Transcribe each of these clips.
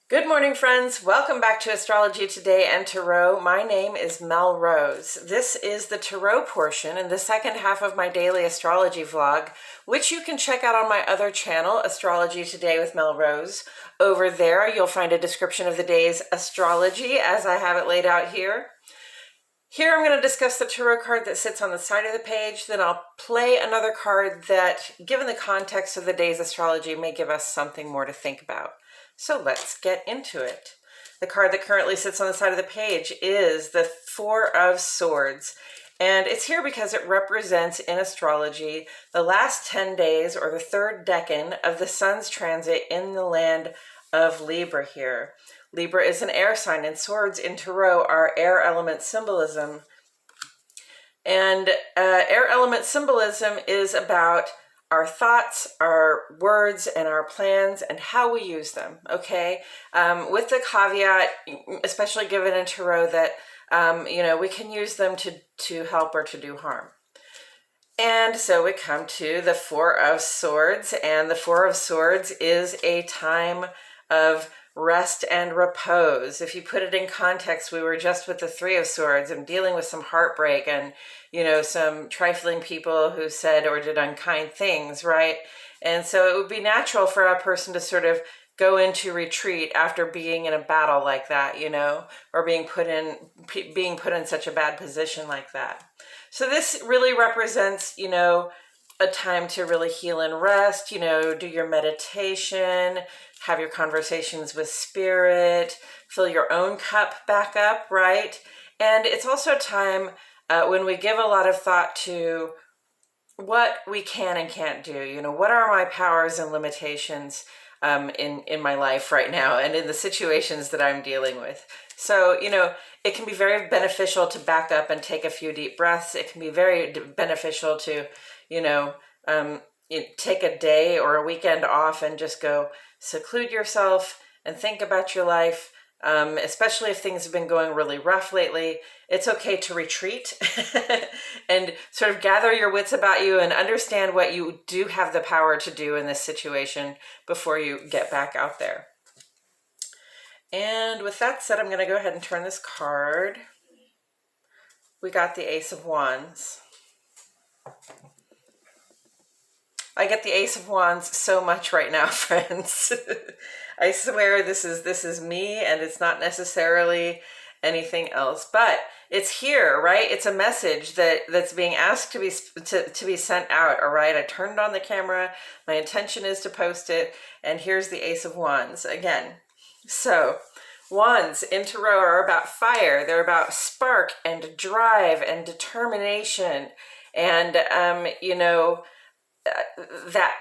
Good morning, friends. Welcome back to Astrology Today and Tarot. My name is Mel Rose. This is the Tarot portion and the second half of my daily astrology vlog, which you can check out on my other channel, Astrology Today with Mel Rose. Over there, you'll find a description of the day's astrology as I have it laid out here. Here I'm going to discuss the tarot card that sits on the side of the page. Then I'll play another card that, given the context of the day's astrology, may give us something more to think about. So let's get into it. The card that currently sits on the side of the page is the Four of Swords. And it's here because it represents, in astrology, the last 10 days or the third decan of the sun's transit in the land of Libra here. Libra is an air sign, and swords in tarot are air element symbolism. And air element symbolism is about our thoughts, our words, and our plans, and how we use them, okay? With the caveat, especially given in tarot, that, we can use them to help or to do harm. And so we come to the Four of Swords, and the Four of Swords is a time of rest and repose. If you put it in context, we were just with the Three of Swords and dealing with some heartbreak and, some trifling people who said or did unkind things, right? And so it would be natural for a person to sort of go into retreat after being in a battle like that, or being put in such a bad position like that. So this really represents, a time to really heal and rest, do your meditation, have your conversations with spirit, fill your own cup back up, right? And it's also a time when we give a lot of thought to what we can and can't do. What are my powers and limitations in my life right now and in the situations that I'm dealing with. So, it can be very beneficial to back up and take a few deep breaths. It can be very beneficial to, take a day or a weekend off and just go seclude yourself and think about your life. Especially if things have been going really rough lately, it's okay to retreat and sort of gather your wits about you and understand what you do have the power to do in this situation before you get back out there. And with that said, I'm going to go ahead and turn this card. We got the Ace of Wands. I get the Ace of Wands so much right now, friends. I swear this is me, and it's not necessarily anything else, but it's here, right? It's a message that's being asked to be sent out. All right, I turned on the camera. My intention is to post it, and here's the Ace of Wands again. So wands in tarot are about fire. They're about spark and drive and determination, and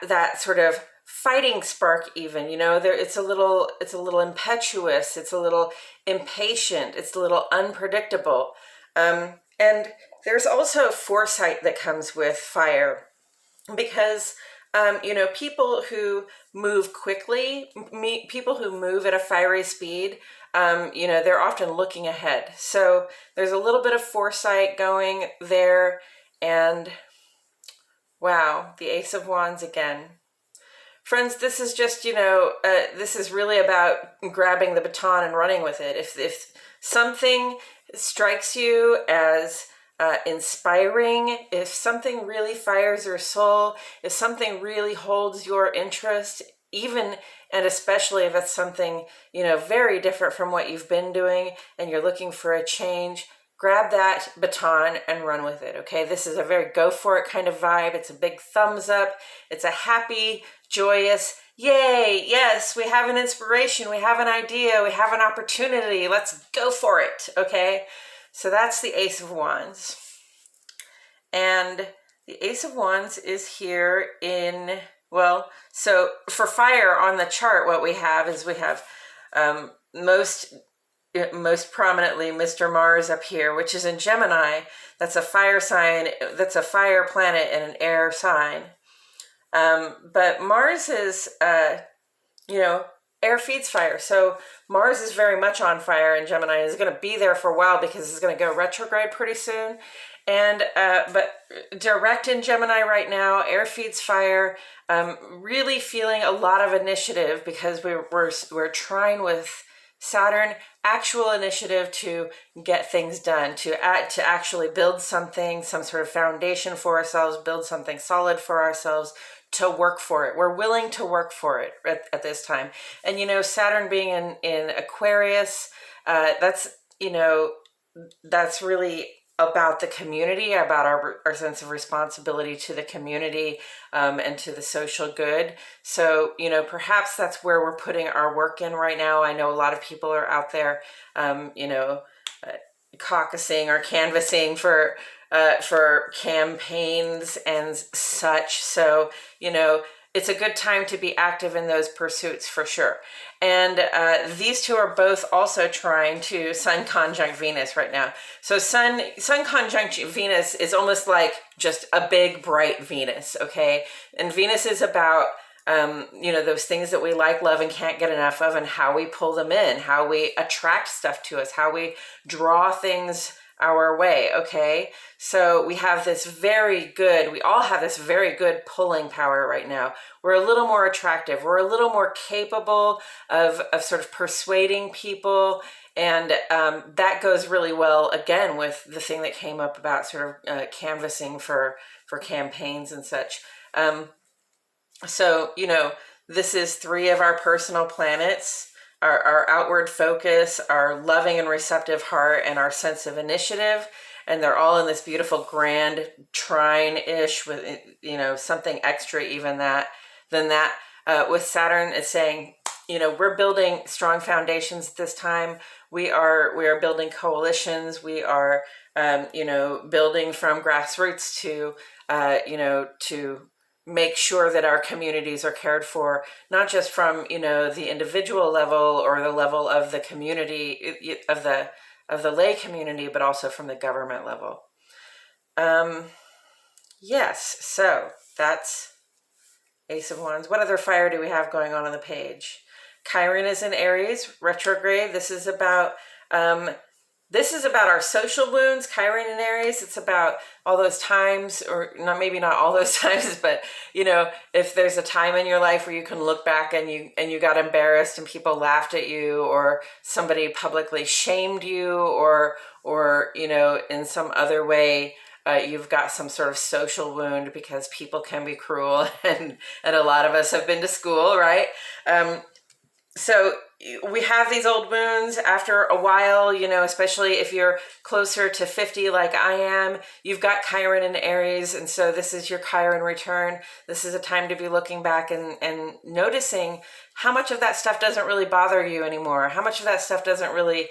that sort of fighting spark even, it's a little impetuous, it's a little impatient, it's a little unpredictable. And there's also foresight that comes with fire because, people who move quickly, people who move at a fiery speed, they're often looking ahead. So there's a little bit of foresight going there. And wow, the Ace of Wands again. Friends, this is just, this is really about grabbing the baton and running with it. If something strikes you as inspiring, if something really fires your soul, if something really holds your interest, even and especially if it's something, very different from what you've been doing and you're looking for a change, grab that baton and run with it, okay? This is a very go for it kind of vibe. It's a big thumbs up. It's a happy, joyous, yay, yes, we have an inspiration, we have an idea, we have an opportunity, let's go for it, okay? So that's the Ace of Wands. And the Ace of Wands is here in, so for fire on the chart, what we have is most prominently Mr. Mars up here, which is in Gemini. That's a fire sign, that's a fire planet and an air sign. But Mars is, air feeds fire. So Mars is very much on fire, and Gemini is going to be there for a while because it's going to go retrograde pretty soon. And but direct in Gemini right now, air feeds fire. Really feeling a lot of initiative because we're trying with Saturn actual initiative to get things done, to actually build something, some sort of foundation for ourselves, build something solid for ourselves, to work for it. We're willing to work for it at this time. And Saturn being in Aquarius, that's that's really about the community, about our sense of responsibility to the community, and to the social good. So, perhaps that's where we're putting our work in right now. I know a lot of people are out there, caucusing or canvassing for campaigns and such. So, it's a good time to be active in those pursuits for sure. And these two are both also trying to Sun conjunct Venus right now. So Sun conjunct Venus is almost like just a big bright Venus, okay? And Venus is about those things that we like, love, and can't get enough of, and how we pull them in, how we attract stuff to us, how we draw things our way, okay? So we all have this very good pulling power right now. We're a little more attractive. We're a little more capable of sort of persuading people. And that goes really well, again, with the thing that came up about sort of canvassing for campaigns and such. So, this is 3 of our personal planets. Our outward focus, our loving and receptive heart, and our sense of initiative. And they're all in this beautiful grand trine-ish with, something extra even than that. With Saturn, it's saying, we're building strong foundations this time. We are building coalitions. We are, building from grassroots to make sure that our communities are cared for, not just from the individual level or the level of the community of the lay community, but also from the government level. Yes, so that's Ace of Wands. What other fire do we have going on the page? Chiron is in Aries, retrograde. This is about our social wounds. Chiron in Aries, it's about all those times, or maybe not all those times, but if there's a time in your life where you can look back and you got embarrassed and people laughed at you, or somebody publicly shamed you, or in some other way you've got some sort of social wound because people can be cruel, and a lot of us have been to school, right? So we have these old wounds after a while, especially if you're closer to 50 like I am. You've got Chiron in Aries, and so this is your Chiron return. This is a time to be looking back and noticing how much of that stuff doesn't really bother you anymore, how much of that stuff doesn't really,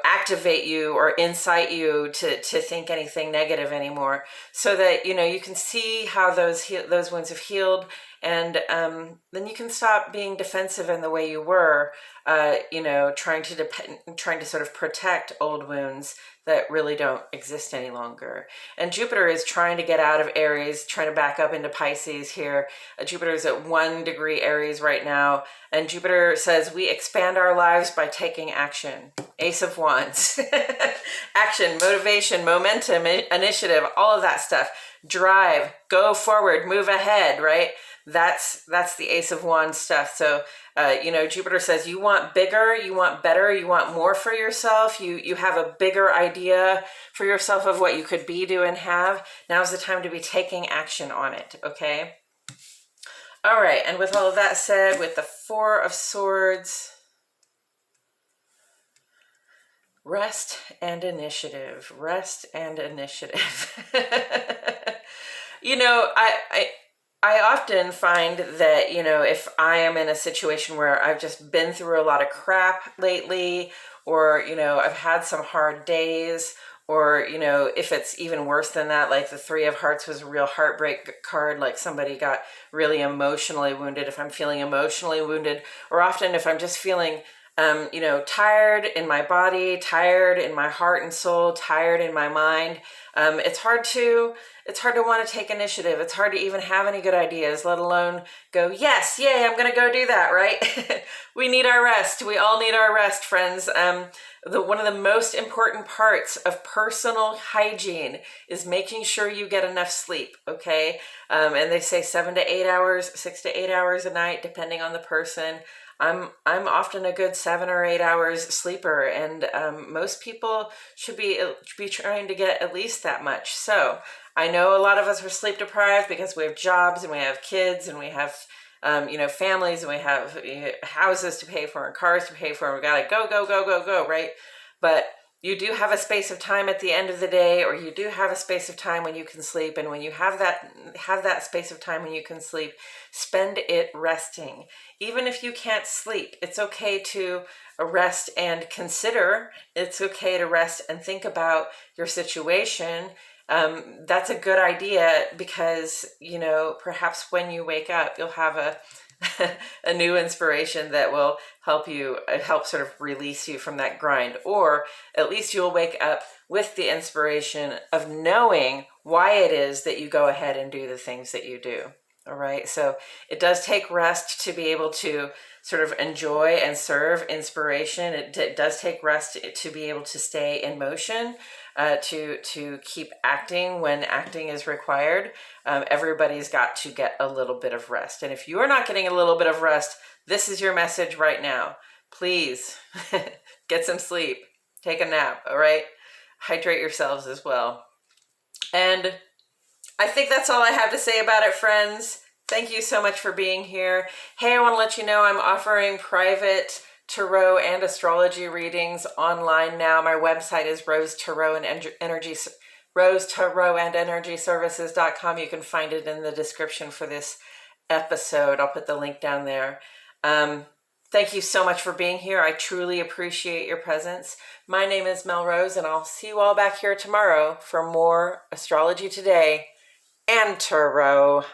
activate you or incite you to think anything negative anymore, so that, you can see how those wounds have healed. And then you can stop being defensive in the way you were, trying to sort of protect old wounds that really don't exist any longer. And Jupiter is trying to get out of Aries, trying to back up into Pisces here. Jupiter is at 1 degree Aries right now. And Jupiter says we expand our lives by taking action. Ace of Wands. Action, motivation, momentum, initiative, all of that stuff. Drive, go forward, move ahead, right? That's the Ace of Wands stuff. So, Jupiter says you want bigger, you want better, you want more for yourself. You have a bigger idea for yourself of what you could be, do, and have. Now's the time to be taking action on it, okay? All right, and with all of that said, with the 4 of Swords, rest and initiative, rest and initiative. I often find that, if I am in a situation where I've just been through a lot of crap lately, or, I've had some hard days, or, if it's even worse than that, like the 3 of Hearts was a real heartbreak card, like somebody got really emotionally wounded. If I'm feeling emotionally wounded, or often if I'm just feeling tired in my body, tired in my heart and soul, tired in my mind. It's hard to it's hard to want to take initiative. It's hard to even have any good ideas, let alone go, yes, yay, I'm going to go do that, right? We need our rest. We all need our rest, friends. One of the most important parts of personal hygiene is making sure you get enough sleep, okay? And they say 7 to 8 hours, 6 to 8 hours a night, depending on the person. I'm often a good 7 or 8 hours sleeper, and most people should be trying to get at least that much. So I know a lot of us are sleep deprived because we have jobs and we have kids and we have families, and we have houses to pay for and cars to pay for, and we gotta go, right? But you do have a space of time at the end of the day, or you do have a space of time when you can sleep. And when you have that space of time when you can sleep, spend it resting. Even if you can't sleep, it's okay to rest and consider. It's okay to rest and think about your situation. That's a good idea because, perhaps when you wake up, you'll have a new inspiration that will help sort of release you from that grind. Or at least you'll wake up with the inspiration of knowing why it is that you go ahead and do the things that you do. All right. So it does take rest to be able to sort of enjoy and serve inspiration. It does take rest to be able to stay in motion, to keep acting when acting is required. Everybody's got to get a little bit of rest. And if you're not getting a little bit of rest, this is your message right now. Please get some sleep, take a nap, all right? Hydrate yourselves as well. And I think that's all I have to say about it, friends. Thank you so much for being here. Hey, I want to let you know I'm offering private tarot and astrology readings online now. My website is rosetarot-and-energy-services.com. You can find it in the description for this episode. I'll put the link down there. Thank you so much for being here. I truly appreciate your presence. My name is Mel Rose, and I'll see you all back here tomorrow for more Astrology Today and Tarot.